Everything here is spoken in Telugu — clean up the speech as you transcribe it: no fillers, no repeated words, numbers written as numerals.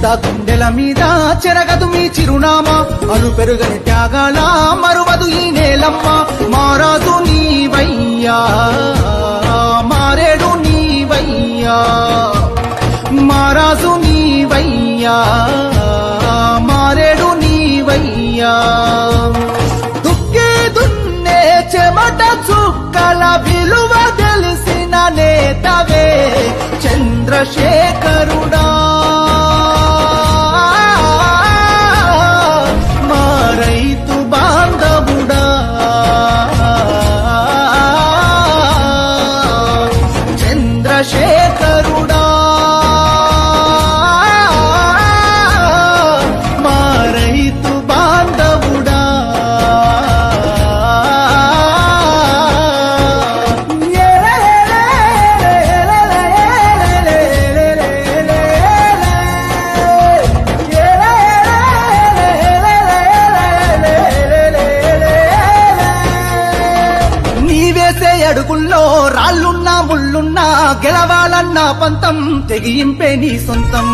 యుద్ధ గుండెల మీద చెరగదు మీ చిరునామా అను పెరుగని త్యాగాల మరువదు ఈ నేలమ్మ మారాదు నీవయ్యా మారేడు నీవయ్యా మారాజు నీవయ్యా మారేడు నీవయ్యా దుక్కి దున్నే చెమట చుక్కల విలువ తెలిసిన నేతవే చంద్రశేఖరుడా మా రైతు బాంధవుడా చంద్రశేఖరుడా మా రైతు బాంధవుడా నీవేసే అడుగుల్లో రాళ్ళున్నా ముళ్ళున్నా గెలవాలన్న పంతం తెగింపే నీ సొంతం